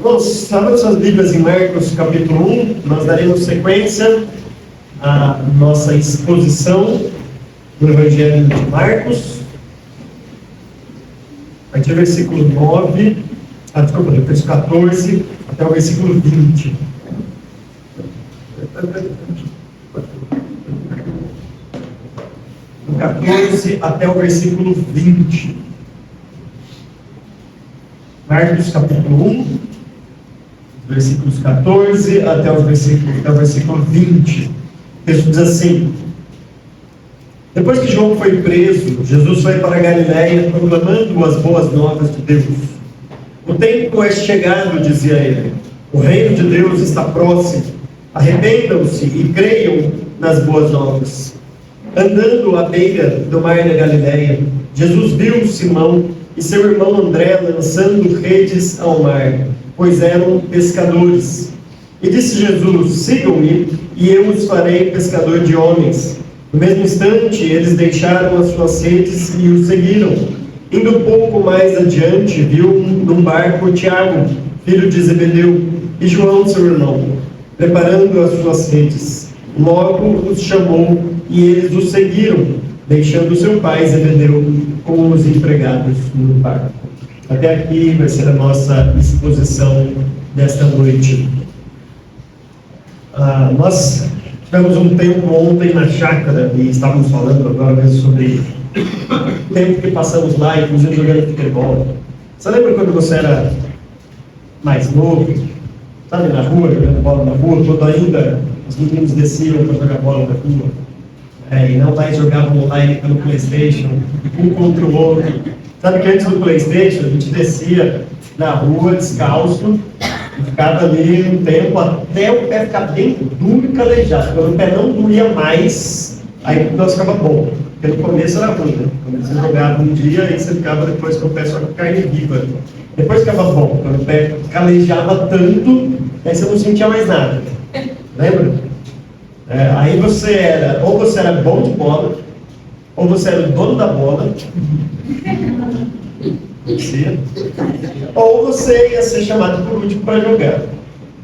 Irmãos, abram suas Bíblias em Marcos capítulo 1, nós daremos sequência à nossa exposição do Evangelho de Marcos, a partir do versículo 9, do versículo 14 até o versículo 20. Do 14 até o versículo 20. Marcos capítulo 1, versículos 14 até o versículo 20. O texto diz assim: Depois que João foi preso, Jesus foi para a Galiléia proclamando as boas novas de Deus. O tempo é chegado, dizia ele. O reino de Deus está próximo. Arrependam-se e creiam nas boas novas. Andando à beira do mar da Galiléia, Jesus viu Simão e seu irmão André lançando redes ao mar, pois eram pescadores. E disse Jesus: Sigam-me, e eu os farei pescador de homens. No mesmo instante, eles deixaram as suas redes e o seguiram. Indo um pouco mais adiante, viu num barco Tiago, filho de Zebedeu, e João, seu irmão, preparando as suas redes. Logo os chamou, e eles o seguiram, deixando seu pai Zebedeu com os empregados no barco. Até aqui vai ser a nossa exposição desta noite. Nós tivemos um tempo ontem na chácara e estávamos falando agora mesmo sobre o tempo que passamos lá, inclusive jogando futebol. Você lembra quando você era mais novo, sabe, na rua, jogando bola na rua, quando ainda os meninos desciam para jogar bola na rua, e não mais jogavam online pelo PlayStation, um contra o outro? Sabe que antes do PlayStation a gente descia na rua descalço e ficava ali um tempo até o pé ficar bem duro e calejado. Quando o pé não doía mais, aí o negócio ficava bom. Porque no começo era ruim, né? Quando você jogava um dia, aí você ficava depois com o pé só com carne viva. Depois ficava bom, quando o pé calejava tanto, aí você não sentia mais nada. Lembra? Aí você era bom de bola, ou você era o dono da bola, ou você ia ser chamado por último para jogar.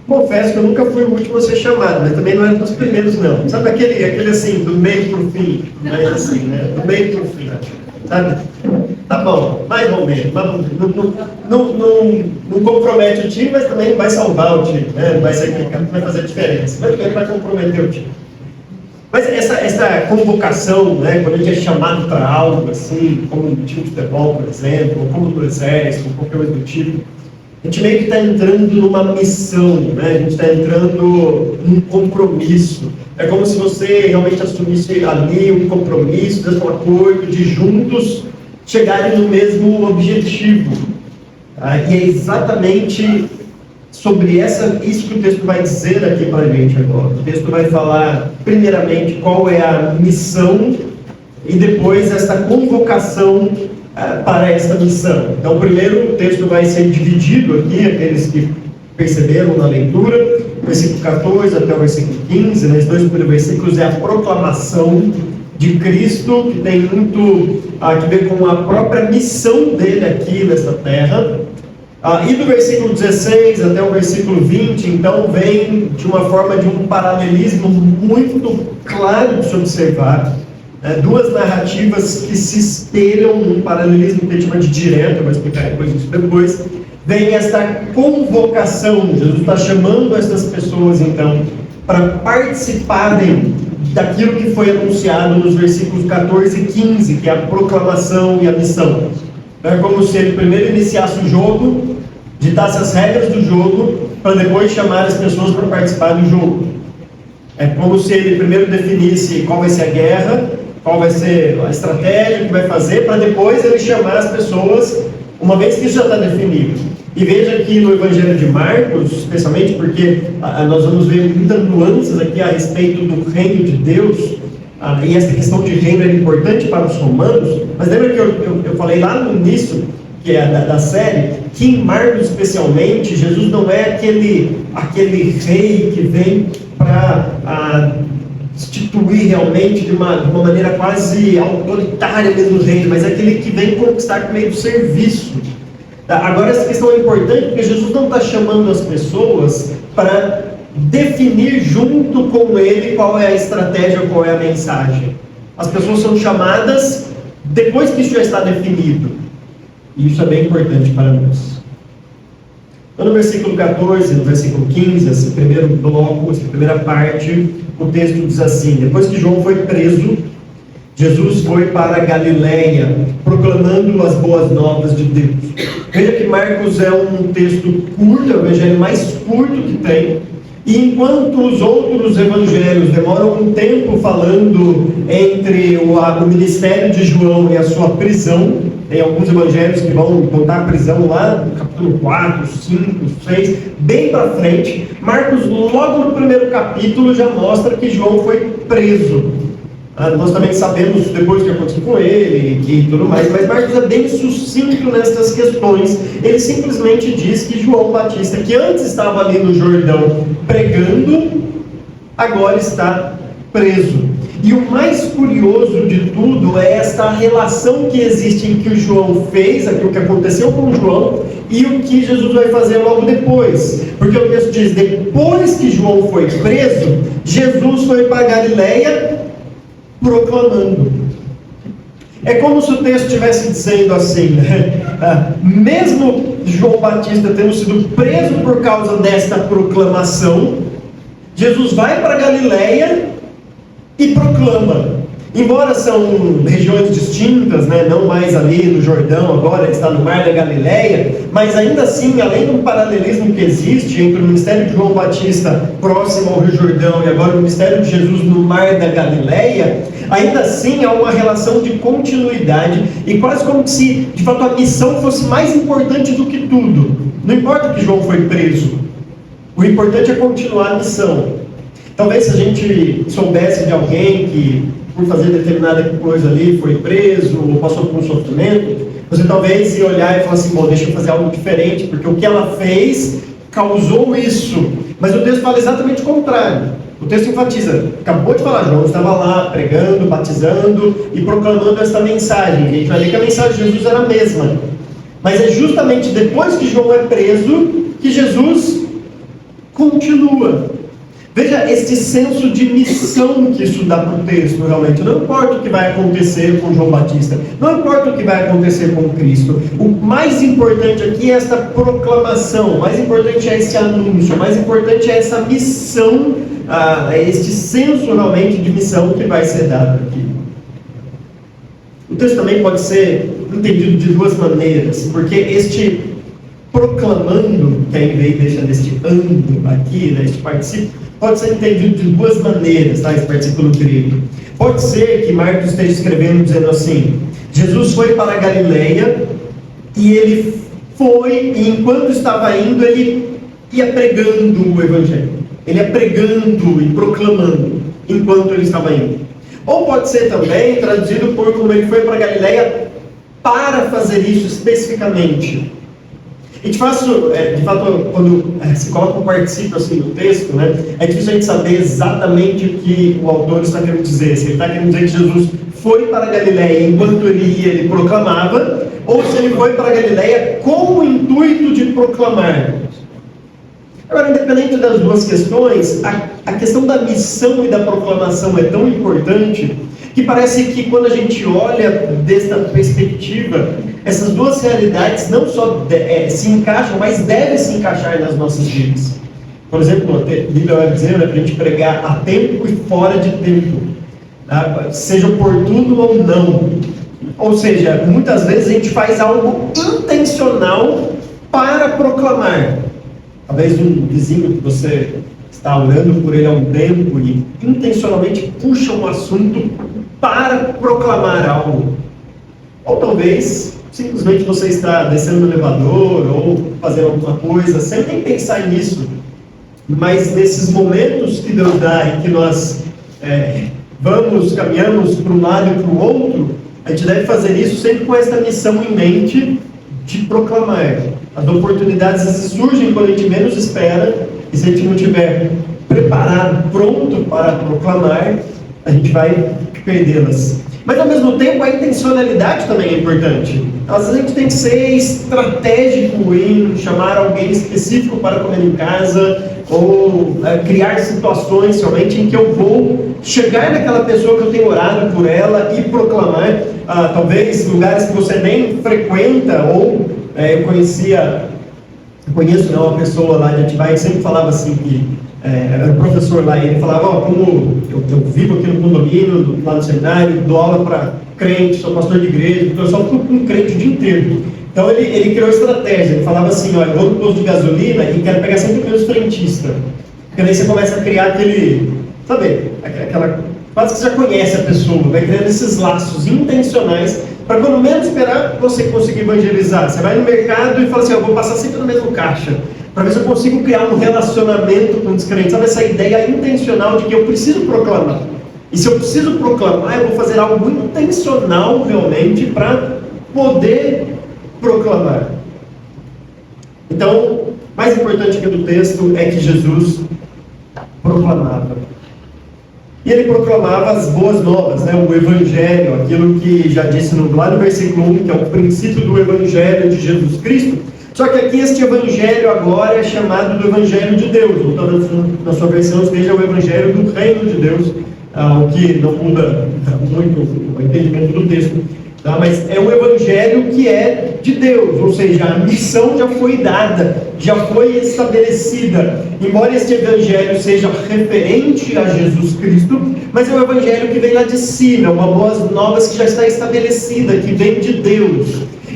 Confesso que eu nunca fui o último a ser chamado, mas também não era dos primeiros, não. Sabe aquele assim, do meio para o fim? Mas assim, né? Do meio para o fim. Sabe? Tá bom, mais ou menos. Não compromete o time, mas também não vai salvar o time, né? Não vai fazer diferença. Mas também vai comprometer o time. Mas essa convocação, né, quando a gente é chamado para algo assim, como no time de futebol, por exemplo, ou como no exército, ou qualquer coisa do tipo, a gente meio que está entrando numa missão, né? A gente está entrando num compromisso. É como se você realmente assumisse ali um compromisso, fizesse um acordo de juntos chegarem no mesmo objetivo. E é exatamente sobre isso que o texto vai dizer aqui para a gente agora. O texto vai falar, primeiramente, qual é a missão e depois esta convocação para esta missão. Então, primeiro, o texto vai ser dividido aqui, aqueles que perceberam na leitura, versículo 14 até o versículo 15, nesses dois primeiros versículos é a proclamação de Cristo, que tem muito a ver com a própria missão dele aqui nesta terra. E do versículo 16 até o versículo 20, então, vem de uma forma de um paralelismo muito claro de se observar. Duas narrativas que se espelham num paralelismo que a gente chama de direto, eu vou explicar isso depois. Vem esta convocação, Jesus está chamando essas pessoas, então, para participarem daquilo que foi anunciado nos versículos 14 e 15, que é a proclamação e a missão. É como se ele primeiro iniciasse o jogo, ditasse as regras do jogo, para depois chamar as pessoas para participar do jogo. É como se ele primeiro definisse qual vai ser a guerra, qual vai ser a estratégia que vai fazer, para depois ele chamar as pessoas, uma vez que isso já está definido. E veja aqui no Evangelho de Marcos, especialmente porque nós vamos ver muitas nuances aqui a respeito do reino de Deus, e essa questão de reino é importante para os romanos, mas lembra que eu falei lá no início, que é da série, que em Marcos especialmente, Jesus não é aquele rei que vem para instituir realmente de uma maneira quase autoritária mesmo o reino, mas é aquele que vem conquistar por meio do serviço. Agora, essa questão é importante porque Jesus não está chamando as pessoas para definir junto com ele qual é a estratégia, qual é a mensagem. As pessoas são chamadas depois que isso já está definido. E isso é bem importante para nós. Então, no versículo 14, no versículo 15, esse primeiro bloco, essa primeira parte, o texto diz assim: depois que João foi preso, Jesus foi para a Galileia, proclamando as boas novas de Deus. Veja que Marcos é um texto curto, é o evangelho mais curto que tem. E enquanto os outros evangelhos demoram um tempo falando entre o ministério de João e a sua prisão, tem alguns evangelhos que vão contar a prisão lá no capítulo 4, 5, 6, bem para frente. Marcos, logo no primeiro capítulo, já mostra que João foi preso. Nós também sabemos depois o que aconteceu com ele e tudo mais, mas Marcos é bem sucinto nessas questões. Ele simplesmente diz que João Batista, que antes estava ali no Jordão pregando, agora está preso. E o mais curioso de tudo é esta relação que existe em que o João fez, aquilo que aconteceu com João, e o que Jesus vai fazer logo depois. Porque o texto diz: depois que João foi preso, Jesus foi para a Galileia proclamando. É como se o texto estivesse dizendo assim, né? Mesmo João Batista tendo sido preso por causa desta proclamação, Jesus vai para a Galileia e proclama. Embora são regiões distintas, né? Não mais ali no Jordão, agora ele está no Mar da Galileia, mas ainda assim, além do paralelismo que existe entre o ministério de João Batista próximo ao Rio Jordão e agora o ministério de Jesus no Mar da Galileia, ainda assim há uma relação de continuidade e quase como se, de fato, a missão fosse mais importante do que tudo. Não importa que João foi preso, o importante é continuar a missão. Talvez se a gente soubesse de alguém que, por fazer determinada coisa ali, foi preso ou passou por um sofrimento, você talvez ia olhar e falar assim: bom, deixa eu fazer algo diferente, porque o que ela fez causou isso. Mas o texto fala exatamente o contrário. O texto enfatiza: acabou de falar, João estava lá pregando, batizando e proclamando esta mensagem. E a gente vai ver que a mensagem de Jesus era a mesma. Mas é justamente depois que João é preso que Jesus continua. Veja este senso de missão que isso dá para o texto, realmente. Não importa o que vai acontecer com João Batista, não importa o que vai acontecer com Cristo. O mais importante aqui é esta proclamação, o mais importante é esse anúncio, o mais importante é essa missão, este senso realmente de missão que vai ser dado aqui. O texto também pode ser entendido de duas maneiras, porque este proclamando, que aí vem deixa neste ando aqui, neste particípio, pode ser entendido de duas maneiras, tá? Esse versículo grego. Pode ser que Marcos esteja escrevendo dizendo assim: Jesus foi para a Galileia e ele foi, e enquanto estava indo, ele ia pregando o Evangelho. Ele ia pregando e proclamando enquanto ele estava indo. Ou pode ser também traduzido por como ele foi para a Galileia para fazer isso especificamente. E de fato, quando se coloca um particípio assim no texto, né, é difícil a gente saber exatamente o que o autor está querendo dizer. Se ele está querendo dizer que Jesus foi para a Galileia enquanto ele ia, ele proclamava, ou se ele foi para a Galileia com o intuito de proclamar. Agora, independente das duas questões, a questão da missão e da proclamação é tão importante que parece que quando a gente olha desta perspectiva, essas duas realidades não só se encaixam, mas devem se encaixar nas nossas vidas. Por exemplo, a Bíblia vai dizer para a gente pregar a tempo e fora de tempo, tá? Seja oportuno ou não. Ou seja, muitas vezes a gente faz algo intencional para proclamar. Talvez um vizinho que você está orando por ele há um tempo e intencionalmente puxa um assunto para proclamar algo. Ou talvez simplesmente você está descendo no elevador ou fazendo alguma coisa sem nem pensar nisso. Mas nesses momentos que Deus dá e que nós caminhamos para um lado e para o outro, a gente deve fazer isso sempre com esta missão em mente de proclamar. As oportunidades surgem quando a gente menos espera, e se a gente não estiver preparado, pronto para proclamar, a gente vai perdê-las. Mas ao mesmo tempo a intencionalidade também é importante. Às vezes a gente tem que ser estratégico em chamar alguém específico para comer em casa, ou criar situações realmente em que eu vou chegar naquela pessoa que eu tenho orado por ela e proclamar, talvez lugares que você nem frequenta, ou eu conheço uma pessoa lá de Atibaia que sempre falava assim que era um professor lá, e ele falava, como eu vivo aqui no condomínio, lá no seminário, dou aula para crente, sou pastor de igreja, então eu só fico com crente o dia inteiro. Então ele criou estratégia, ele falava assim, olha, eu vou no posto de gasolina e quero pegar sempre o meus frentistas. Porque daí você começa a criar aquele, sabe, aquela, quase que você já conhece a pessoa, vai criando esses laços intencionais, para quando menos esperar, você conseguir evangelizar. Você vai no mercado e fala assim, eu vou passar sempre no mesmo caixa, para ver se eu consigo criar um relacionamento com o descrente. Sabe, essa ideia intencional de que eu preciso proclamar. E se eu preciso proclamar, eu vou fazer algo intencional realmente para poder proclamar. Então, mais importante que do texto é que Jesus proclamava. E ele proclamava as boas novas, o Evangelho, aquilo que já disse lá no versículo 1, que é o princípio do Evangelho de Jesus Cristo. Só que aqui este Evangelho agora é chamado do Evangelho de Deus. Ou talvez na sua versão esteja o Evangelho do Reino de Deus, o que não muda muito o entendimento do texto. Mas é um Evangelho que é de Deus, ou seja, a missão já foi dada, já foi estabelecida. Embora este Evangelho seja referente a Jesus Cristo, mas é um Evangelho que vem lá de cima, uma boas novas que já está estabelecida, que vem de Deus.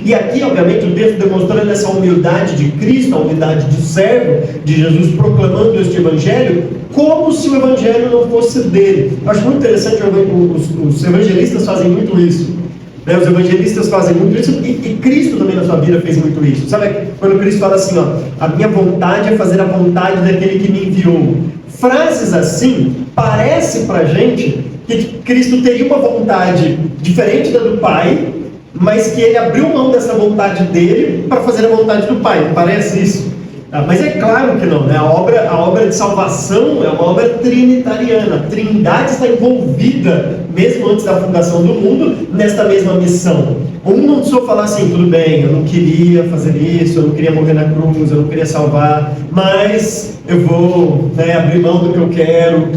E aqui, obviamente, o texto demonstrando essa humildade de Cristo, a humildade de servo, de Jesus proclamando este Evangelho, como se o Evangelho não fosse dele. Eu acho muito interessante, os evangelistas fazem muito isso. Os evangelistas fazem muito isso, e Cristo também na sua vida fez muito isso. Sabe quando Cristo fala assim, a minha vontade é fazer a vontade daquele que me enviou. Frases assim, parece pra gente que Cristo teria uma vontade diferente da do Pai, mas que ele abriu mão dessa vontade dele para fazer a vontade do Pai. Não parece isso? Mas é claro que não, a obra de salvação é uma obra trinitariana. A Trindade está envolvida, mesmo antes da fundação do mundo, nesta mesma missão. Não precisou falar assim, tudo bem, eu não queria fazer isso, eu não queria morrer na cruz, eu não queria salvar, mas eu vou abrir mão do que eu quero.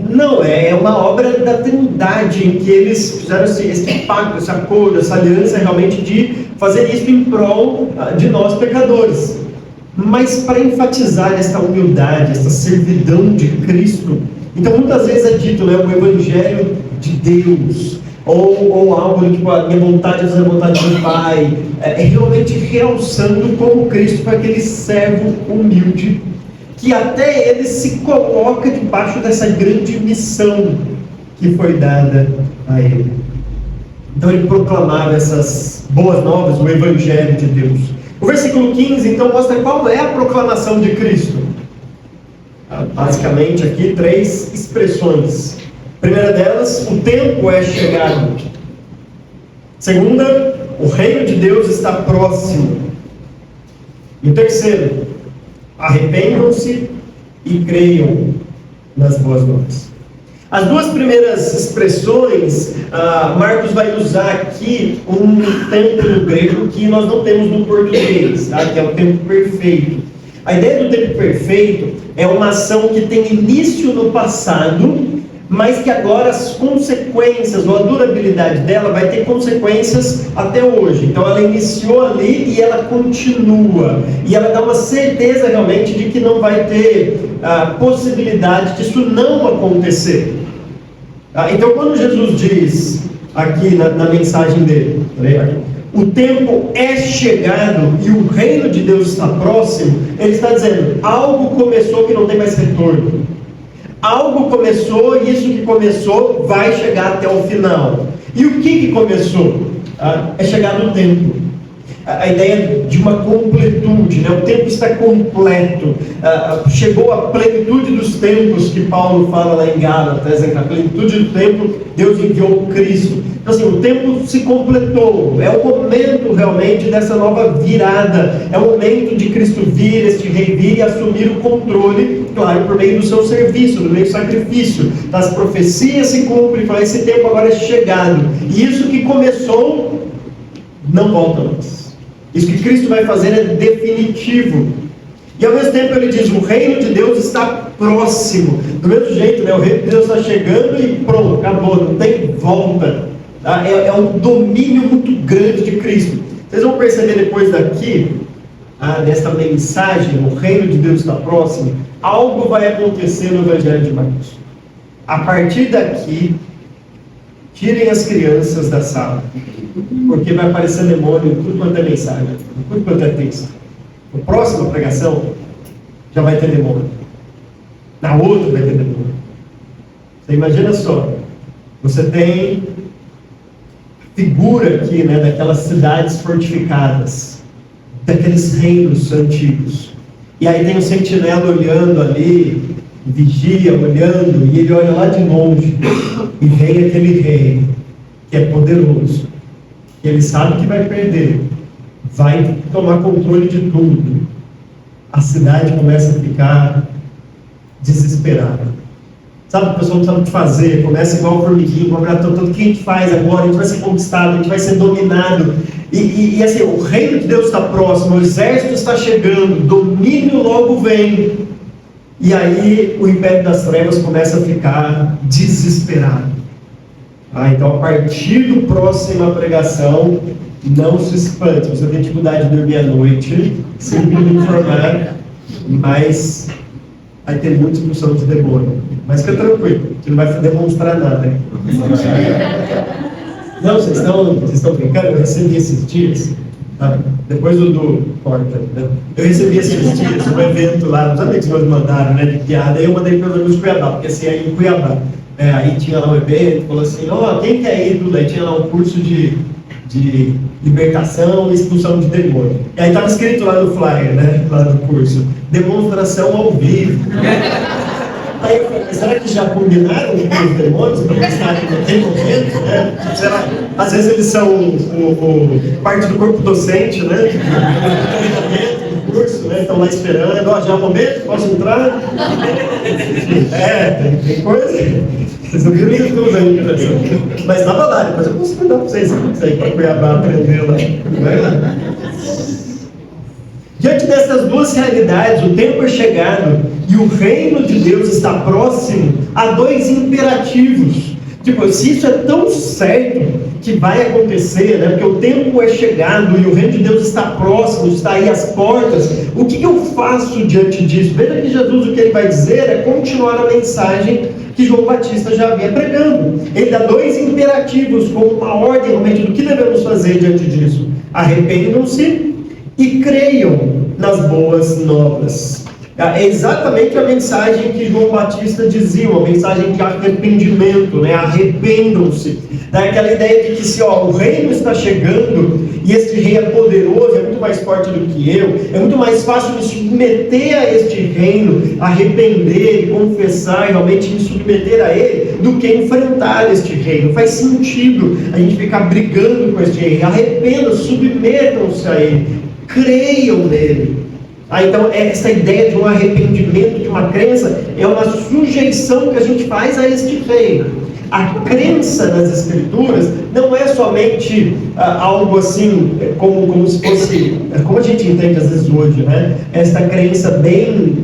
Não, é uma obra da Trindade, em que eles fizeram esse pacto, esse acordo, essa aliança realmente de fazer isso em prol de nós pecadores. Mas para enfatizar esta humildade, esta servidão de Cristo, então muitas vezes é dito, o Evangelho de Deus, ou algo tipo, a minha vontade é fazer a vontade do Pai, realmente realçando como Cristo foi aquele servo humilde, que até ele se coloca debaixo dessa grande missão que foi dada a ele. Então ele proclamava essas boas novas, o Evangelho de Deus. O versículo 15, então, mostra qual é a proclamação de Cristo. Basicamente, aqui, 3 expressões. A primeira delas, o tempo é chegado. Segunda, o reino de Deus está próximo. E o terceiro, arrependam-se e creiam nas boas novas. As duas primeiras expressões, Marcos vai usar aqui um tempo no grego que nós não temos no português, que é o tempo perfeito. A ideia do tempo perfeito é uma ação que tem início no passado, mas que agora as consequências, ou a durabilidade dela vai ter consequências até hoje. Então ela iniciou ali e ela continua. E ela dá uma certeza realmente de que não vai ter possibilidade disso não acontecer. Então quando Jesus diz aqui na mensagem dele, o tempo é chegado e o reino de Deus está próximo, ele está dizendo, algo começou que não tem mais retorno. Algo começou e isso que começou vai chegar até o final. E o que começou? É chegado o tempo. a ideia de uma completude, né? O tempo está completo, chegou a plenitude dos tempos que Paulo fala lá em Gálatas, a plenitude do tempo, Deus enviou Cristo. Então assim, o tempo se completou, é o momento realmente dessa nova virada, é o momento de Cristo vir, este rei vir e assumir o controle, claro, por meio do seu serviço, do meio do sacrifício, das profecias se cumprem, fala, esse tempo agora é chegado, e isso que começou, não volta mais. Isso que Cristo vai fazer é definitivo. E ao mesmo tempo ele diz, o reino de Deus está próximo. Do mesmo jeito, né? O reino de Deus está chegando e pronto, acabou, não tem volta. Tá? É um domínio muito grande de Cristo. Vocês vão perceber depois daqui, desta mensagem, o reino de Deus está próximo, algo vai acontecer no Evangelho de Marcos. A partir daqui, tirem as crianças da sala, porque vai aparecer demônio em tudo quanto é mensagem, em tudo quanto é texto. Na próxima pregação, já vai ter demônio. Na outra vai ter demônio. Você imagina só, você tem figura aqui, né, daquelas cidades fortificadas, daqueles reinos antigos. E aí tem um sentinela olhando ali, vigia, olhando, e ele olha lá de longe, e vem aquele rei, que é poderoso, que ele sabe que vai perder, vai tomar controle de tudo. A cidade começa a ficar desesperada. Sabe, o pessoal não sabe o que fazer, começa igual o formiguinho, tudo que a gente faz agora, a gente vai ser conquistado, a gente vai ser dominado. E assim, o reino de Deus está próximo, o exército está chegando, o domínio logo vem. E aí o império das trevas começa a ficar desesperado. Então, a partir do próxima pregação, não se espante. Você tem dificuldade de dormir à noite, sempre me informar, mas vai ter muita expulsão de demônio. Mas fica tranquilo, que não vai demonstrar nada. Não, vocês estão brincando? Eu recebi esses dias, depois do Porta, né? Eu recebi esses dias um evento lá, os amigos meus mandaram, né, de piada, e eu mandei para os amigos de Cuiabá, porque assim, aí em Cuiabá, aí tinha lá um evento, falou assim, quem quer ir tudo? Aí tinha lá um curso de libertação e expulsão de demônio. E aí estava escrito lá no flyer, né, lá no curso, demonstração ao vivo. Aí eu falei, será que já combinaram com os demônios para mostrar que não tem momento, né? Será? Às vezes eles são parte do corpo docente, né? Do curso, né? Estão lá esperando, já é o momento, posso entrar? Tem coisa. Vocês não viram isso tudo ainda, mas estava lá, depois eu consigo dar para vocês aí para Cuiabá aprender lá. Diante dessas duas realidades, o tempo é chegado e o reino de Deus está próximo, há dois imperativos. Se isso é tão certo que vai acontecer, né? Porque o tempo é chegado e o reino de Deus está próximo, está aí às portas, o que eu faço diante disso? Veja que Jesus, o que ele vai dizer é continuar a mensagem que João Batista já havia pregando. Ele dá dois imperativos como uma ordem realmente do que devemos fazer diante disso. Arrependam-se e creiam nas boas novas. É exatamente a mensagem que João Batista dizia, uma mensagem de arrependimento, né? Arrependam-se. Aquela ideia de que se o reino está chegando e este rei é poderoso, é muito mais forte do que eu, é muito mais fácil me submeter a este reino, arrepender e confessar e realmente me submeter a ele, do que enfrentar este reino. Faz sentido a gente ficar brigando com este rei. Arrependam-se, submetam-se a ele, creiam nele. Então, essa ideia de um arrependimento, de uma crença, é uma sujeição que a gente faz a este rei. A crença nas Escrituras não é somente algo assim, como se fosse, como a gente entende às vezes hoje, né? Esta crença bem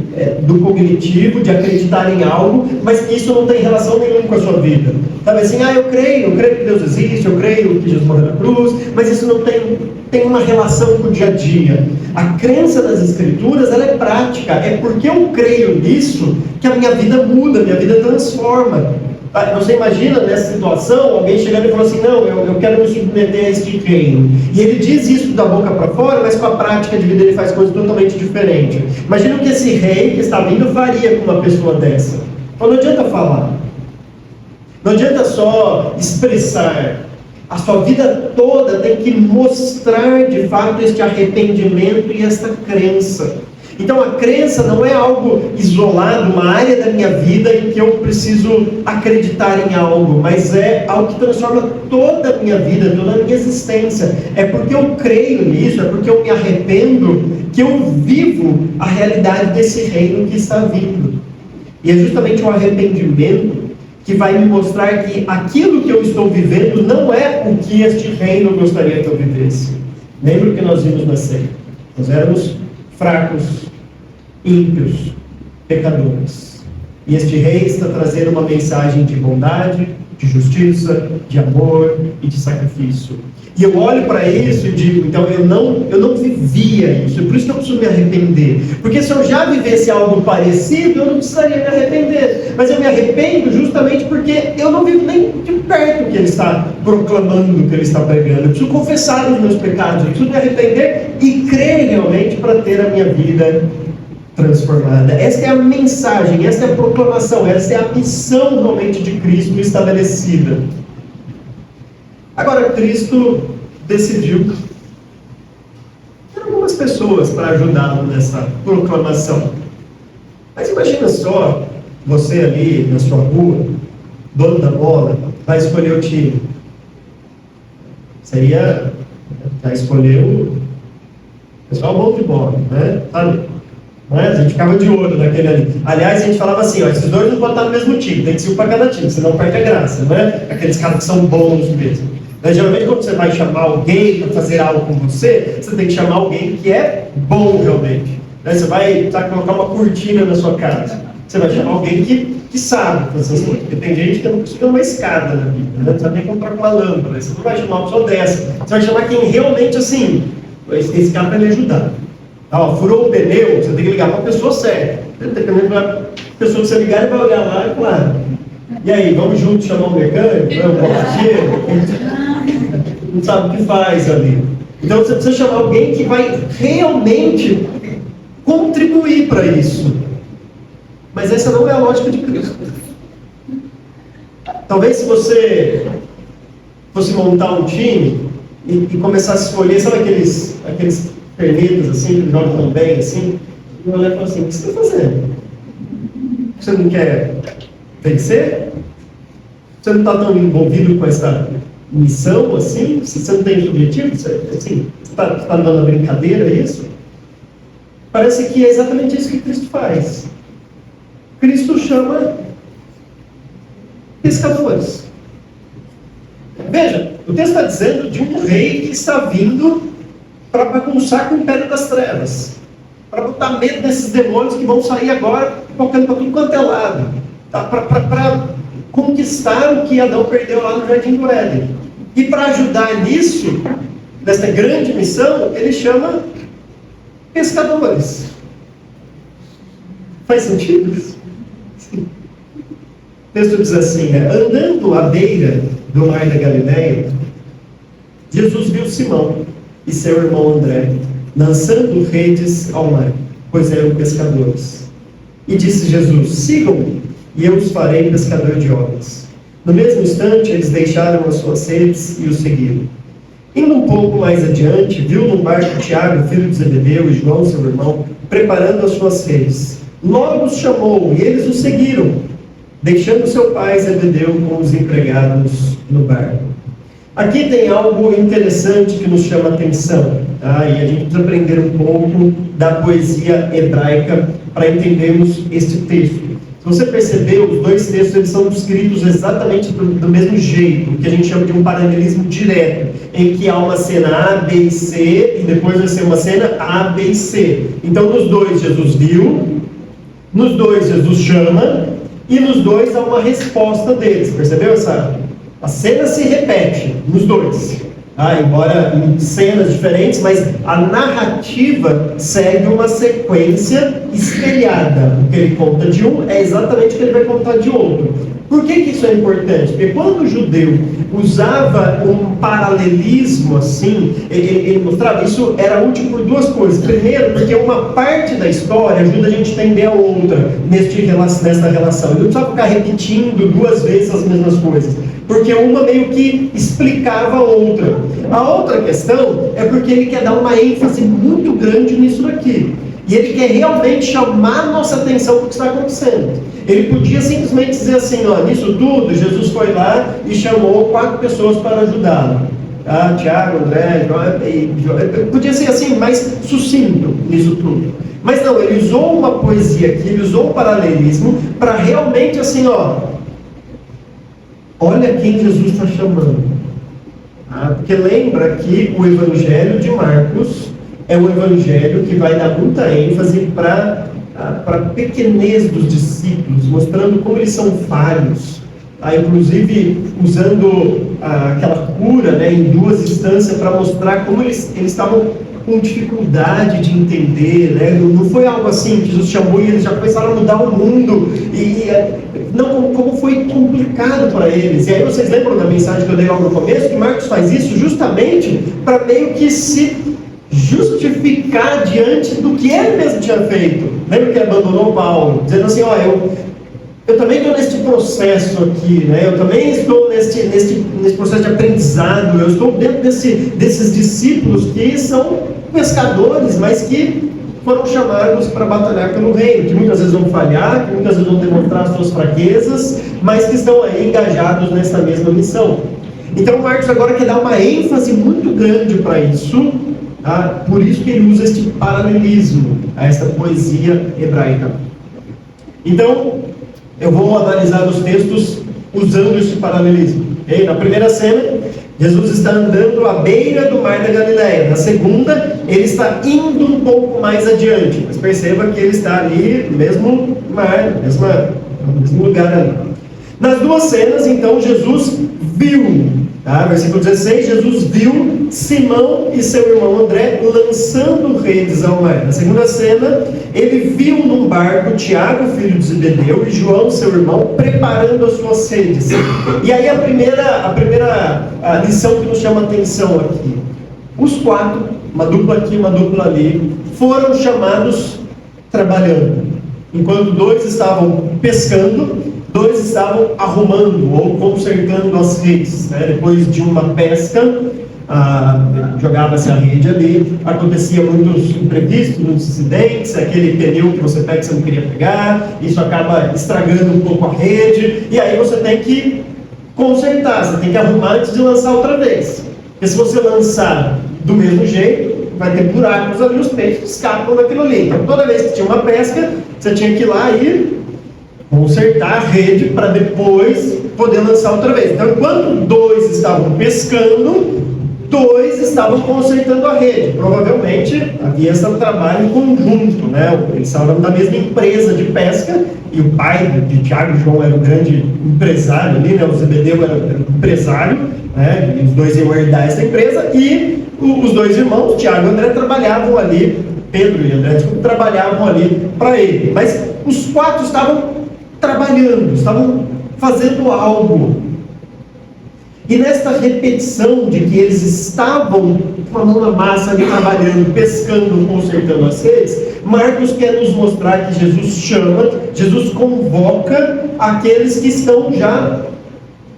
do cognitivo, de acreditar em algo, mas que isso não tem relação nenhuma com a sua vida. Sabe assim, eu creio que Deus existe, eu creio que Jesus morreu na cruz, mas isso não tem uma relação com o dia a dia. A crença nas Escrituras, ela é prática, é porque eu creio nisso que a minha vida muda, a minha vida transforma. Você imagina nessa situação, alguém chegando e falando assim, não, eu quero me submeter a este reino. E ele diz isso da boca para fora, mas com a prática de vida ele faz coisas totalmente diferentes. Imagina o que esse rei que está vindo faria com uma pessoa dessa. Então não adianta falar. Não adianta só expressar. A sua vida toda tem que mostrar de fato este arrependimento e esta crença. Então a crença não é algo isolado, uma área da minha vida em que eu preciso acreditar em algo, mas é algo que transforma toda a minha vida, toda a minha existência. É porque eu creio nisso, é porque eu me arrependo, que eu vivo a realidade desse reino que está vindo. E é justamente o arrependimento que vai me mostrar que aquilo que eu estou vivendo não é o que este reino gostaria que eu vivesse. Lembra o que nós vimos na ceia? Nós éramos fracos, ímpios, pecadores. E este rei está trazendo uma mensagem de bondade, de justiça, de amor e de sacrifício. E eu olho para isso e digo, então eu não vivia isso, por isso que eu preciso me arrepender. Porque se eu já vivesse algo parecido, eu não precisaria me arrepender. Mas eu me arrependo justamente porque eu não vivo nem de perto o que ele está proclamando, o que ele está pregando. Eu preciso confessar os meus pecados, eu preciso me arrepender e crer realmente para ter a minha vida transformada. Esta é a mensagem, esta é a proclamação, esta é a missão realmente de Cristo estabelecida. Agora, Cristo decidiu ter algumas pessoas para ajudá-lo nessa proclamação. Mas imagina só, você ali na sua rua, dono da bola, vai escolher o time. Seria, já escolheu o pessoal bom de bola, né? Sabe? A gente ficava de olho naquele ali. Aliás, a gente falava assim, ó, esses dois não podem estar no mesmo time, tem que ser um para cada time, senão perde a graça, não é? Aqueles caras que são bons mesmo. Mas geralmente quando você vai chamar alguém para fazer algo com você, você tem que chamar alguém que é bom realmente. Você vai colocar uma cortina na sua casa, você vai chamar alguém que sabe fazer isso, porque tem gente que não precisa uma escada na vida, né? Não sabe nem comprar uma lâmpada, você não vai chamar uma pessoa dessa, você vai chamar quem realmente assim, esse cara vai me ajudar. Furou o pneu, você tem que ligar para a pessoa certa. Dependendo da pessoa que você ligar, ele vai olhar lá e claro. E aí, vamos juntos chamar um mecânico, um borracheiro? Não sabe o que faz ali. Então você precisa chamar alguém que vai realmente contribuir para isso. Mas essa não é a lógica de Cristo. Talvez se você fosse montar um time e começasse a escolher, sabe aqueles pernitas assim, que jogam tão bem assim, e olhar e falar assim, o que você está fazendo? Você não quer vencer? Você não está tão envolvido com essa missão assim? Você não tem esse objetivo? Você está dando a brincadeira isso? Parece que é exatamente isso que Cristo faz. Cristo chama pescadores. Veja, o texto está dizendo de um rei que está vindo para bagunçar com o império das trevas, para botar medo desses demônios que vão sair agora, tocando para tudo quanto é lado, tá? Para conquistar o que Adão perdeu lá no Jardim do Éden. E para ajudar nisso, nessa grande missão, ele chama pescadores. Faz sentido isso? Sim. O texto diz assim, andando à beira do mar da Galileia, Jesus viu Simão e seu irmão André lançando redes ao mar, pois eram pescadores. E disse Jesus, sigam-me, e eu os farei pescador de homens. No mesmo instante, eles deixaram as suas redes e o seguiram. Indo um pouco mais adiante, viu num barco Tiago, filho de Zebedeu, e João, seu irmão, preparando as suas redes. Logo os chamou, e eles o seguiram, deixando seu pai Zebedeu com os empregados no barco. Aqui tem algo interessante que nos chama a atenção, tá? E a gente precisa aprender um pouco da poesia hebraica para entendermos este texto. Se você percebeu, os dois textos eles são escritos exatamente do mesmo jeito, que a gente chama de um paralelismo direto, em que há uma cena A, B e C, e depois vai ser uma cena A, B e C. Então, nos dois Jesus viu, nos dois Jesus chama, e nos dois há uma resposta deles. Percebeu essa? A cena se repete nos dois, embora em cenas diferentes, mas a narrativa segue uma sequência espelhada. O que ele conta de um é exatamente o que ele vai contar de outro. Por que isso é importante? Porque quando o judeu usava um paralelismo assim, ele mostrava, isso era útil por duas coisas. Primeiro, porque uma parte da história ajuda a gente a entender a outra nessa relação. Ele não precisava ficar repetindo duas vezes as mesmas coisas, porque uma meio que explicava a outra. A outra questão é porque ele quer dar uma ênfase muito grande nisso daqui. E ele quer realmente chamar a nossa atenção para o que está acontecendo. Ele podia simplesmente dizer assim, ó, nisso tudo, Jesus foi lá e chamou 4 pessoas para ajudá-lo. Tá? Tiago, André, João, podia ser assim, mais sucinto nisso tudo. Mas não, ele usou uma poesia aqui, ele usou um paralelismo para realmente assim, ó, olha quem Jesus está chamando. Tá? Porque lembra que o Evangelho de Marcos é um evangelho que vai dar muita ênfase para a pequenez dos discípulos, mostrando como eles são falhos, inclusive usando aquela cura, né, em 2 instâncias para mostrar como eles estavam com dificuldade de entender, né? Não foi algo assim que Jesus chamou e eles já começaram a mudar o mundo, não, como foi complicado para eles. E aí vocês lembram da mensagem que eu dei logo no começo, que Marcos faz isso justamente para meio que se justificar diante do que ele mesmo tinha feito. Lembra que ele abandonou Paulo, dizendo assim, ó, eu também estou neste processo aqui, né? Eu também estou nesse processo de aprendizado, eu estou dentro desses discípulos que são pescadores, mas que foram chamados para batalhar pelo reino, que muitas vezes vão falhar, que muitas vezes vão demonstrar as suas fraquezas, mas que estão aí engajados nessa mesma missão. Então Marcos agora quer dar uma ênfase muito grande para isso. Por isso que ele usa este paralelismo, esta poesia hebraica. Então, eu vou analisar os textos usando este paralelismo. Okay? Na primeira cena, Jesus está andando à beira do mar da Galileia. Na segunda, ele está indo um pouco mais adiante. Mas perceba que ele está ali no mesmo mar, no mesmo lugar ali. Nas 2 cenas, então, Jesus viu. Versículo 16, Jesus viu Simão e seu irmão André lançando redes ao mar. Na segunda cena, ele viu num barco Tiago, filho de Zebedeu, e João, seu irmão, preparando as suas redes. E aí a primeira lição que nos chama a atenção aqui. Os 4, uma dupla aqui, uma dupla ali, foram chamados trabalhando. Enquanto 2 estavam pescando, 2 estavam arrumando ou consertando as redes, né? Depois de uma pesca, jogava-se a rede ali, acontecia muitos imprevistos, muitos incidentes, aquele pneu que você pega que você não queria pegar, isso acaba estragando um pouco a rede, e aí você tem que consertar, você tem que arrumar antes de lançar outra vez. Porque se você lançar do mesmo jeito, vai ter buracos ali, os peixes escapam daquilo ali. Então toda vez que tinha uma pesca, você tinha que ir lá e consertar a rede para depois poder lançar outra vez. Então, enquanto 2 estavam pescando, 2 estavam consertando a rede. Provavelmente havia esse trabalho em conjunto, né? Eles estavam da mesma empresa de pesca, e o pai de Tiago e João era o grande empresário ali, né? O Zebedeu era o empresário, né? E os 2 iam herdar essa empresa, e os 2 irmãos, Tiago e André, trabalhavam ali, Pedro e André, trabalhavam ali para ele. Mas os 4 estavam trabalhando, estavam fazendo algo. E nesta repetição de que eles estavam com a mão na massa ali trabalhando, pescando, consertando as redes, Marcos quer nos mostrar que Jesus chama, Jesus convoca aqueles que estão já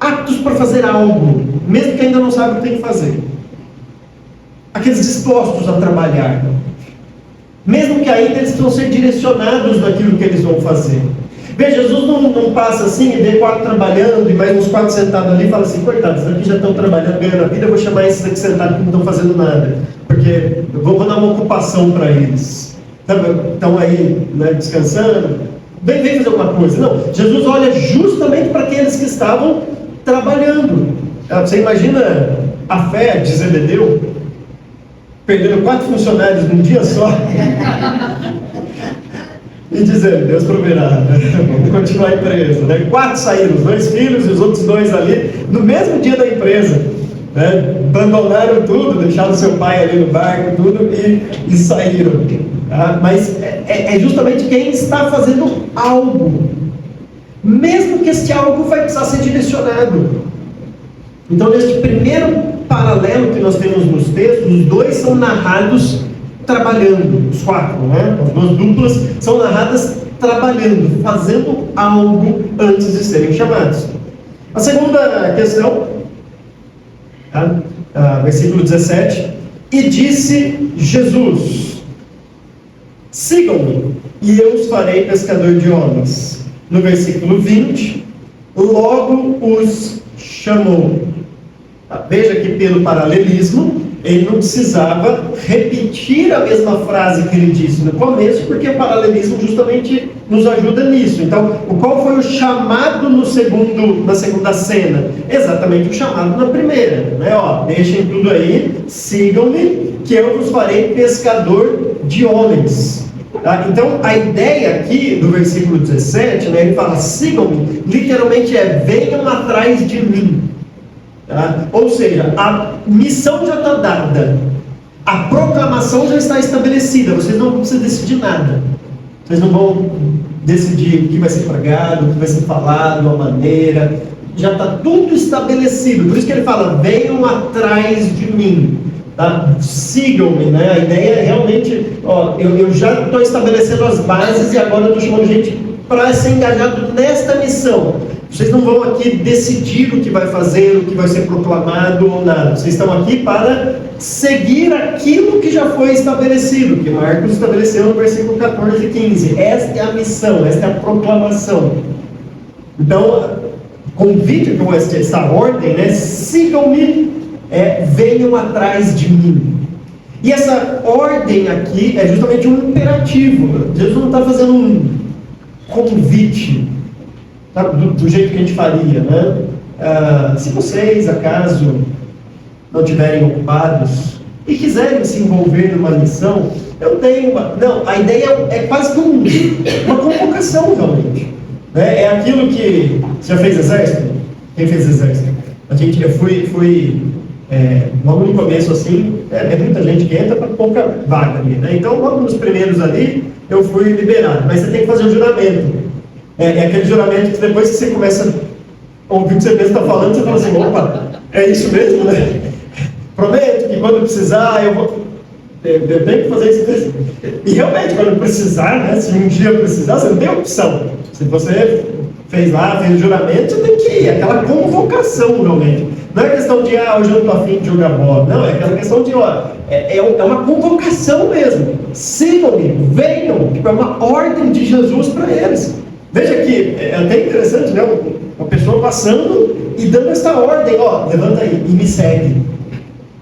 aptos para fazer algo, mesmo que ainda não sabem o que tem que fazer. Aqueles dispostos a trabalhar, mesmo que ainda eles precisam ser direcionados naquilo que eles vão fazer. Veja, Jesus não passa assim e vê 4 trabalhando e mais uns 4 sentados ali e fala assim, coitados, esses aqui já estão trabalhando, ganhando a vida, eu vou chamar esses aqui sentados que não estão fazendo nada, porque eu vou dar uma ocupação para eles. Estão aí, né, descansando, vem fazer alguma coisa. Não, Jesus olha justamente para aqueles que estavam trabalhando. Você imagina a fé de Zebedeu, perdendo 4 funcionários num dia só? E dizendo, Deus proverá, né? Vamos continuar a empresa, né? 4 saíram, os 2 filhos e os outros 2 ali, no mesmo dia da empresa, né? Abandonaram tudo, deixaram seu pai ali no barco, tudo, e saíram. Mas é justamente quem está fazendo algo. mesmo que este algo vai precisar ser direcionado. Então, neste primeiro paralelo que nós temos nos textos, os dois são narrados trabalhando, os quatro, né? As duas duplas são narradas trabalhando, fazendo algo antes de serem chamados. A segunda questão, tá? Versículo 17: e disse Jesus: sigam-me, e eu os farei pescador de homens. No versículo 20, logo os chamou. Veja que pelo paralelismo, ele não precisava repetir a mesma frase que ele disse no começo, porque o paralelismo justamente nos ajuda nisso. Então, qual foi o chamado na segunda cena? Exatamente o chamado na primeira, né? Deixem tudo aí, sigam-me, que eu vos farei pescador de homens. Tá? Então, a ideia aqui do versículo 17, né, ele fala, sigam-me, literalmente venham atrás de mim. Tá? Ou seja, a missão já está dada, a proclamação já está estabelecida, vocês não precisam decidir nada, vocês não vão decidir o que vai ser pregado, o que vai ser falado, a maneira, já está tudo estabelecido. Por isso que ele fala, venham atrás de mim, tá? Sigam-me, né? A ideia é realmente, eu já estou estabelecendo as bases e agora eu estou chamando gente para ser engajado nesta missão. Vocês não vão aqui decidir o que vai fazer, o que vai ser proclamado ou nada. Vocês estão aqui para seguir aquilo que já foi estabelecido, que Marcos estabeleceu no versículo 14 e 15. Esta é a missão, esta é a proclamação. Então, convite com essa ordem, né? Sigam-me, venham atrás de mim. E essa ordem aqui é justamente um imperativo. Jesus não está fazendo um convite, do jeito que a gente faria, né? Se vocês, acaso, não estiverem ocupados e quiserem se envolver numa missão, eu tenho uma... Não, a ideia é quase que uma convocação, realmente. Né? É aquilo que... Você já fez exército? Quem fez exército? Eu fui logo no começo, assim, é muita gente que entra para pouca vaga ali, né? Então, logo nos primeiros ali, eu fui liberado. Mas você tem que fazer um juramento. É aquele juramento que depois que você começa a ouvir o que você mesmo está falando, você fala assim, opa, é isso mesmo, né? Prometo que quando precisar, eu tenho que fazer isso mesmo. E realmente, quando precisar, né? Se um dia precisar, você não tem opção. Se você fez o juramento, você tem que ir. Aquela convocação, realmente. Não é questão de, hoje eu não estou afim de jogar bola. Não, é aquela questão de, é uma convocação mesmo. Sigam-me, venham. É uma ordem de Jesus para eles. Veja que é até interessante, né? Uma pessoa passando e dando essa ordem, levanta aí e me segue.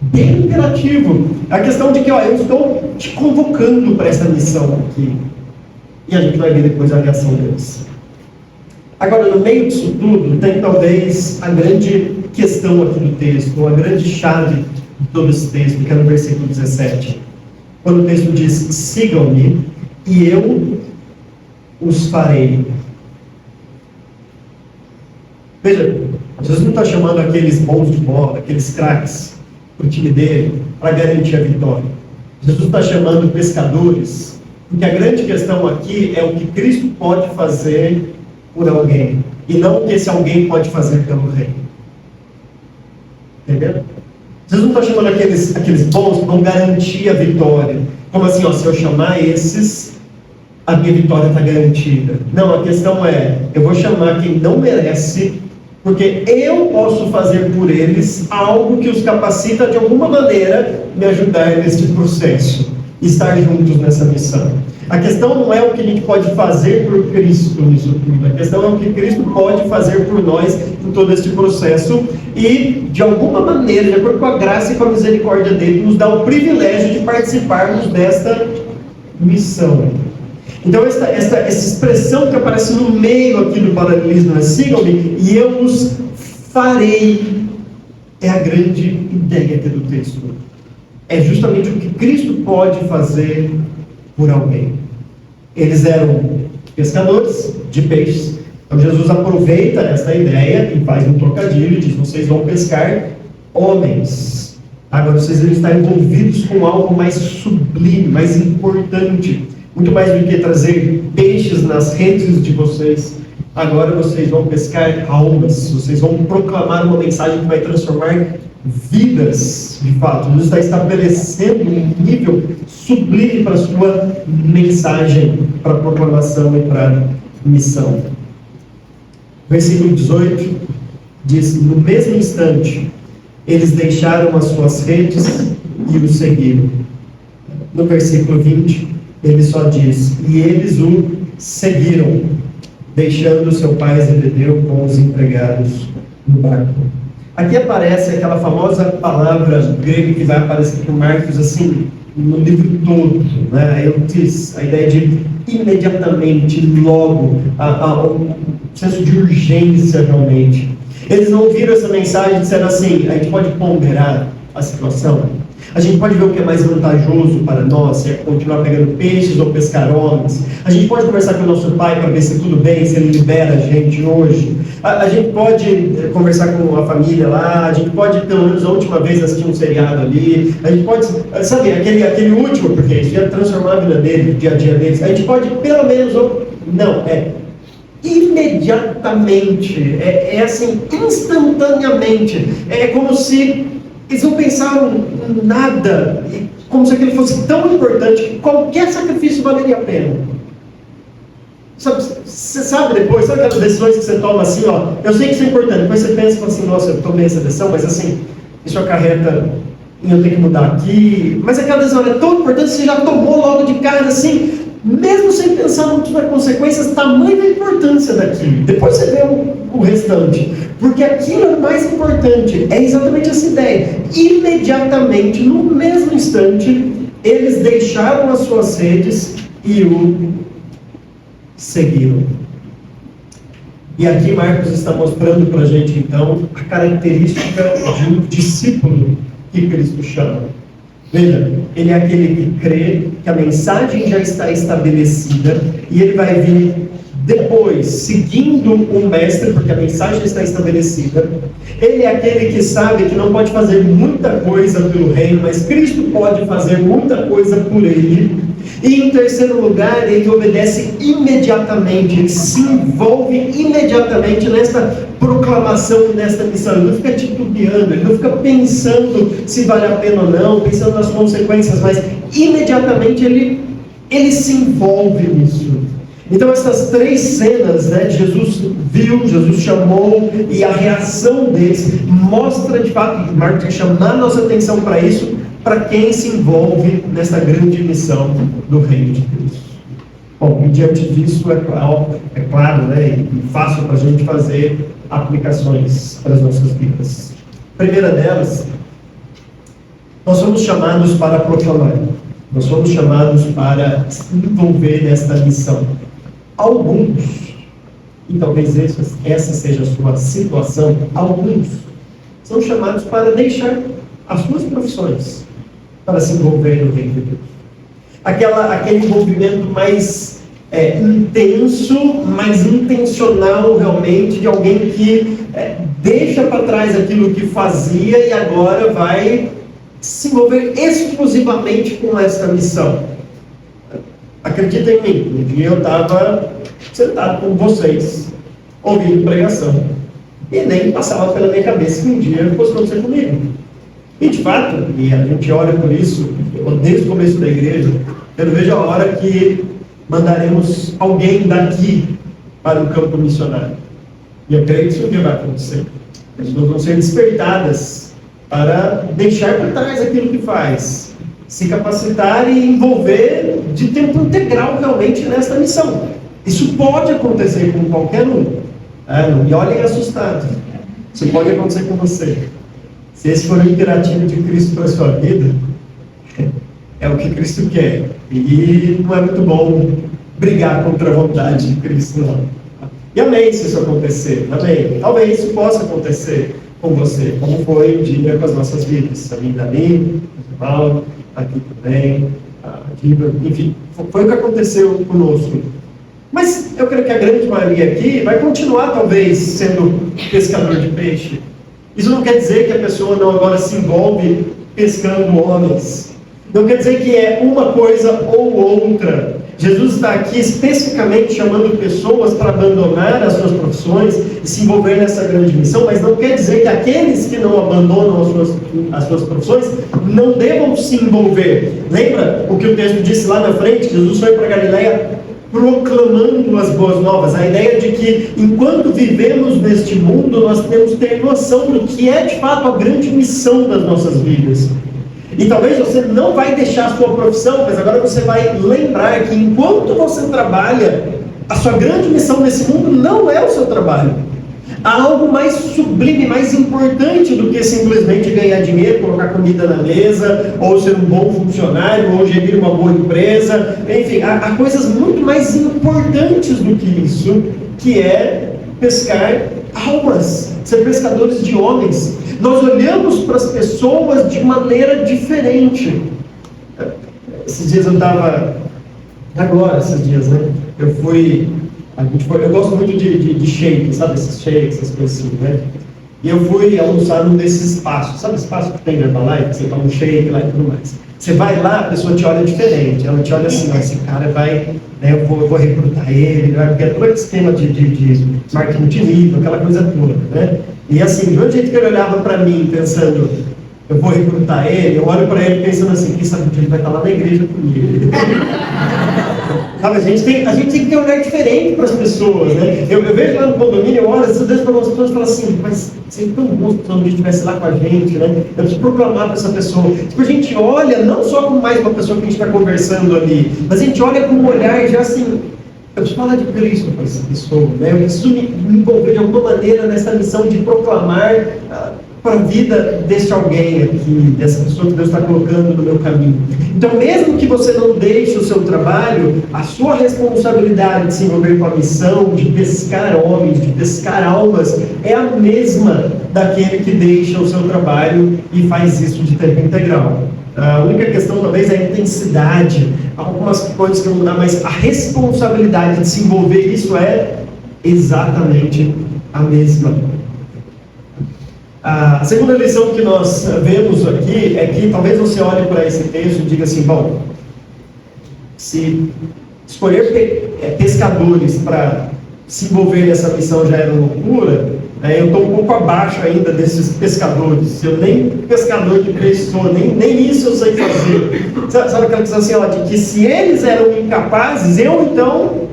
Bem imperativo. A questão de que, eu estou te convocando para essa missão aqui. E a gente vai ver depois a reação deles. Agora, no meio disso tudo, tem talvez a grande questão aqui do texto, ou a grande chave de todo esse texto, que é no versículo 17. Quando o texto diz, sigam-me, e eu os farei. Veja, Jesus não está chamando aqueles bons de bola, aqueles craques, para o time dele, para garantir a vitória. Jesus está chamando pescadores, porque a grande questão aqui é o que Cristo pode fazer por alguém, e não o que esse alguém pode fazer pelo reino. Entendeu? Jesus não está chamando aqueles bons que vão garantir a vitória. Como assim, se eu chamar esses, a minha vitória está garantida. Não, a questão é, eu vou chamar quem não merece, porque eu posso fazer por eles algo que os capacita de alguma maneira me ajudar neste processo, estar juntos nessa missão. A questão não é o que a gente pode fazer por Cristo nisso tudo, a questão é o que Cristo pode fazer por nós em todo este processo e, de alguma maneira, de acordo com a graça e com a misericórdia dele, nos dá o privilégio de participarmos desta missão. Então, essa expressão que aparece no meio aqui do paralelismo é sigam-me e eu os farei, é a grande ideia aqui do texto. É justamente o que Cristo pode fazer por alguém. Eles eram pescadores de peixes. Então, Jesus aproveita essa ideia e faz um trocadilho e diz, vocês vão pescar homens. Agora, vocês vão estar envolvidos com algo mais sublime, mais importante. Muito mais do que trazer peixes nas redes de vocês. agora vocês vão pescar almas, vocês vão proclamar uma mensagem que vai transformar vidas, de fato. Jesus está estabelecendo um nível sublime para a sua mensagem, para a proclamação e para a missão. Versículo 18 diz: no mesmo instante, eles deixaram as suas redes e o seguiram. No versículo 20, ele só diz: e eles o seguiram, deixando seu pai Zebedeu com os empregados no barco. Aqui aparece aquela famosa palavra grega que vai aparecer com Marcos assim, no livro todo, né? A ideia de imediatamente, logo, um senso de urgência realmente. Eles não ouviram essa mensagem e disseram assim: a gente pode ponderar a situação, a gente pode ver o que é mais vantajoso para nós, se é continuar pegando peixes ou pescar homens. A gente pode conversar com o nosso pai para ver se tudo bem, se ele libera a gente hoje. A gente pode conversar com a família lá, a gente pode, pelo menos a última vez, assistir um seriado ali. A gente pode, sabe, aquele último, porque isso ia transformar a vida deles, o dia a dia deles. A gente pode, pelo menos, não, imediatamente, é assim, instantaneamente. É como se eles não pensaram em nada, como se aquilo fosse tão importante que qualquer sacrifício valeria a pena. Você sabe depois, sabe aquelas decisões que você toma assim, ó, eu sei que isso é importante, depois você pensa assim: nossa, eu tomei essa decisão, mas assim, isso acarreta em eu ter que mudar aqui. Mas aquela decisão é tão importante que você já tomou logo de cara assim, mesmo sem pensar muito nas consequências, tamanha a importância daquilo. Depois você vê o restante, porque aquilo é o mais importante. É exatamente essa ideia. Imediatamente, no mesmo instante, eles deixaram as suas redes e o seguiram. E aqui Marcos está mostrando para a gente, então, a característica de um discípulo que Cristo chama. Veja, ele é aquele que crê que a mensagem já está estabelecida e ele vai vir depois, seguindo o mestre, porque a mensagem está estabelecida. Ele é aquele que sabe que não pode fazer muita coisa pelo reino, mas Cristo pode fazer muita coisa por ele. E em terceiro lugar, ele obedece imediatamente, ele se envolve imediatamente nesta proclamação, nesta missão. Ele não fica titubeando, ele não fica pensando se vale a pena ou não, pensando nas consequências, mas imediatamente ele se envolve nisso. Então essas três cenas, né, Jesus viu, Jesus chamou, e a reação deles mostra de fato, Marcos quer chamar a nossa atenção para isso, para quem se envolve nessa grande missão do reino de Deus. Bom, e diante disso é claro, né, e fácil para a gente fazer aplicações para as nossas vidas. A primeira delas, nós somos chamados para proclamar, nós somos chamados para se envolver nesta missão. Alguns, e talvez essa seja a sua situação, alguns são chamados para deixar as suas profissões para se envolver no reino de Deus. Aquele envolvimento mais intenso, mais intencional realmente, de alguém que deixa para trás aquilo que fazia e agora vai se envolver exclusivamente com esta missão. Acredita em mim, um dia eu estava sentado com vocês, ouvindo pregação, e nem passava pela minha cabeça que um dia fosse acontecer comigo. E de fato, e a gente ora por isso, desde o começo da igreja, eu não vejo a hora que mandaremos alguém daqui para o campo missionário. E eu creio que isso um dia vai acontecer. As pessoas vão ser despertadas para deixar para trás aquilo que faz, se capacitar e envolver de tempo integral realmente nesta missão. Isso pode acontecer com qualquer um. Não me olhem assustados. Isso pode acontecer com você. Se esse for o imperativo de Cristo para a sua vida, é o que Cristo quer. E não é muito bom brigar contra a vontade de Cristo, não. E amém se isso acontecer. Amém. Talvez isso possa acontecer com você, como foi um dia com as nossas vidas. A minha Dani, o Paulo, aqui também, a Diva, enfim, foi o que aconteceu conosco. Mas eu creio que a grande maioria aqui vai continuar, talvez, sendo pescador de peixe. Isso não quer dizer que a pessoa não agora se envolve pescando homens. Não quer dizer que é uma coisa ou outra. Jesus está aqui especificamente chamando pessoas para abandonar as suas profissões e se envolver nessa grande missão, mas não quer dizer que aqueles que não abandonam as suas profissões não devam se envolver. Lembra o que o texto disse lá na frente? Jesus foi para Galileia proclamando as boas novas. A ideia de que enquanto vivemos neste mundo, nós temos que ter noção do que é de fato a grande missão das nossas vidas. E talvez você não vai deixar a sua profissão, mas agora você vai lembrar que enquanto você trabalha, a sua grande missão nesse mundo não é o seu trabalho. Há algo mais sublime, mais importante do que simplesmente ganhar dinheiro, colocar comida na mesa, ou ser um bom funcionário, ou gerir uma boa empresa. Enfim, há coisas muito mais importantes do que isso, que é pescar almas, ser pescadores de homens. Nós olhamos para as pessoas de maneira diferente. Esses dias eu estava... Agora, esses dias, né? Eu gosto muito de shake, sabe? Esses shakes, essas coisas assim, né? E eu fui almoçar num desses espaços. Sabe espaço que tem na Herbalife? Você toma um shake lá e tudo mais. Você vai lá, a pessoa te olha diferente. Ela te olha assim, ó, esse cara vai... Né, eu vou recrutar ele, vai porque é todo esse esquema de marketing multinível, aquela coisa toda, né? E assim, do jeito que ele olhava para mim, pensando, eu vou recrutar ele, eu olho para ele pensando assim, quem sabe que ele vai estar lá na igreja comigo. Sabe, a gente tem que ter um olhar diferente para as pessoas, né? Eu vejo lá no condomínio, eu olho às vezes para as pessoas e falo assim, mas seria tão bom se todo mundo estivesse lá com a gente, né? Eu preciso proclamar para essa pessoa. Tipo, a gente olha não só como mais uma pessoa que a gente está conversando ali, mas a gente olha com um olhar já assim, eu preciso falar de Cristo para essa pessoa, né? Eu preciso me envolver de alguma maneira nessa missão de proclamar para a vida deste alguém aqui, dessa pessoa que Deus está colocando no meu caminho. Então, mesmo que você não deixe o seu trabalho, a sua responsabilidade de se envolver com a missão, de pescar homens, de pescar almas, é a mesma daquele que deixa o seu trabalho e faz isso de tempo integral. A única questão talvez é a intensidade, algumas coisas que vão mudar, mas a responsabilidade de se envolver, isso é exatamente a mesma. A segunda lição que nós vemos aqui é que talvez você olhe para esse texto e diga assim, bom, se escolher pescadores para se envolver nessa missão já era loucura, eu estou um pouco abaixo ainda desses pescadores. Eu nem pescador de peixe sou, nem isso eu sei fazer. Sabe aquela questão assim, ó, de que se eles eram incapazes, eu então,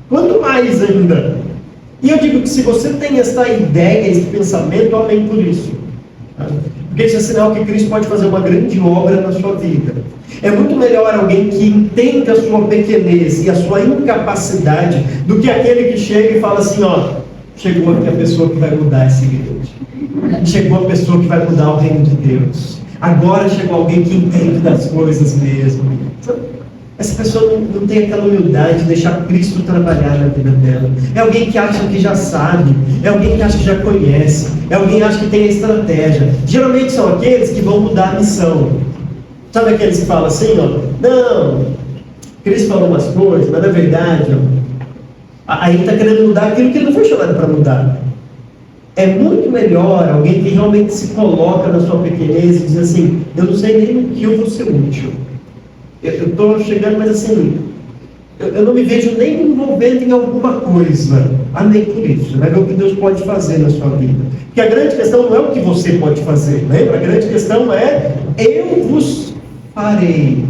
quanto mais ainda? E eu digo que se você tem essa ideia, esse pensamento, amém por isso. Porque isso é sinal que Cristo pode fazer uma grande obra na sua vida. É muito melhor alguém que entenda a sua pequenez e a sua incapacidade do que aquele que chega e fala assim, ó, chegou aqui a pessoa que vai mudar essa igreja. Chegou a pessoa que vai mudar o reino de Deus. Agora chegou alguém que entende das coisas mesmo. Essa pessoa não tem aquela humildade de deixar Cristo trabalhar na vida dela. É alguém que acha que já sabe, é alguém que acha que já conhece, é alguém que acha que tem a estratégia. Geralmente são aqueles que vão mudar a missão. Sabe aqueles que falam assim, ó, não, Cristo falou umas coisas, mas na verdade, ó, aí ele está querendo mudar aquilo que ele não foi chamado para mudar. É muito melhor alguém que realmente se coloca na sua pequenez e diz assim, eu não sei nem o que eu vou ser útil. Eu estou chegando, mas assim, eu não me vejo nem me envolvendo em alguma coisa. Amém por isso, né? É o que Deus pode fazer na sua vida. Porque a grande questão não é o que você pode fazer, lembra? A grande questão é, eu vos farei.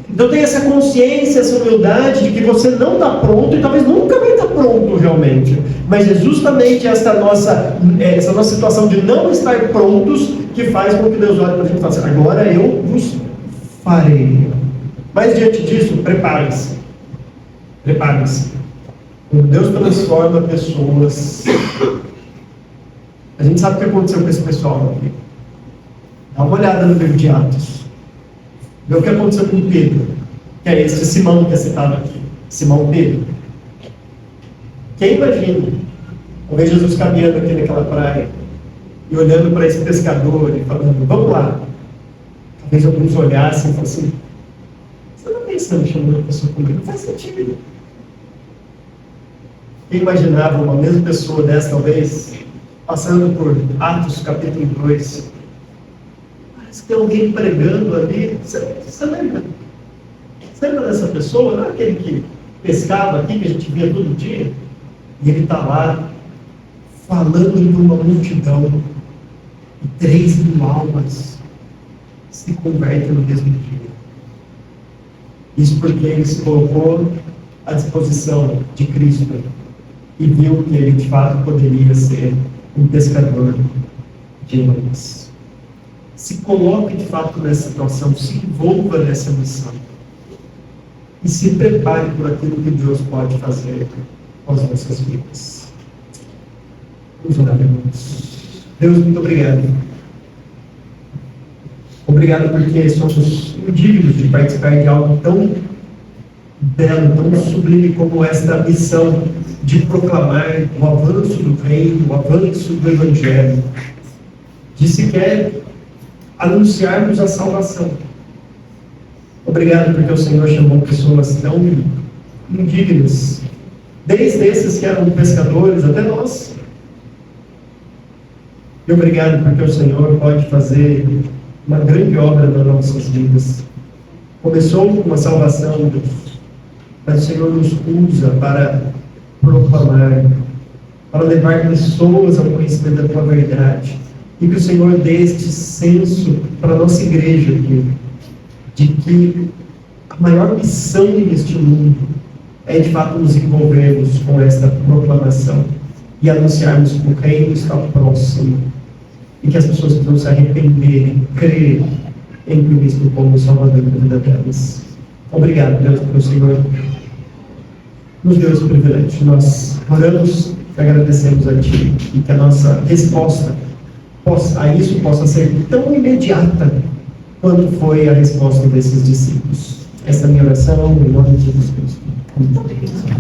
Então tenha essa consciência, essa humildade de que você não está pronto e talvez nunca vai estar pronto realmente. Mas é justamente essa nossa situação de não estar prontos que faz com que Deus olhe para a gente e fale assim, agora eu vos farei. Mas diante disso, prepare-se. Prepare-se. Quando Deus transforma pessoas, a gente sabe o que aconteceu com esse pessoal aqui. Dá uma olhada no livro de Atos. Vê o que aconteceu com Pedro, que é esse Simão que é citado aqui. Simão Pedro. Quem imagina? Talvez Jesus caminhando aqui naquela praia e olhando para esse pescador e falando, vamos lá. Talvez alguns olhassem e falassem, você não está pensando em chamar a pessoa comigo? Não faz sentido. Quem imaginava uma mesma pessoa dessa, talvez, passando por Atos capítulo 2, parece que tem alguém pregando ali, você lembra? Você lembra dessa pessoa? Não é aquele que pescava aqui, que a gente via todo dia? E ele está lá, falando de uma multidão, e 3.000 almas se convertem no mesmo dia. Isso porque ele se colocou à disposição de Cristo e viu que ele de fato poderia ser um pescador de homens. Se coloque de fato nessa situação, se envolva nessa missão e se prepare por aquilo que Deus pode fazer com as nossas vidas. Vamos orar, irmãos. Deus, muito obrigado. Obrigado porque somos indignos de participar de algo tão belo, tão sublime como esta missão de proclamar o avanço do reino, o avanço do Evangelho, de sequer anunciarmos a salvação. Obrigado porque o Senhor chamou pessoas tão indignas, desde esses que eram pescadores até nós. E obrigado porque o Senhor pode fazer uma grande obra nas nossas vidas. Começou com a salvação, Deus, mas o Senhor nos usa para proclamar, para levar pessoas ao conhecimento da Tua verdade. E que o Senhor dê este senso para a nossa igreja aqui, de que a maior missão neste mundo é de fato nos envolvermos com esta proclamação e anunciarmos que o reino está próximo e que as pessoas precisam se arrepender e crer em Cristo como Salvador da vida delas. Obrigado, Deus, porque o Senhor nos deu esse privilégio. Nós oramos e agradecemos a Ti e que a nossa resposta a isso possa ser tão imediata quanto foi a resposta desses discípulos. Essa é a minha oração, em nome de Jesus Cristo. Amém.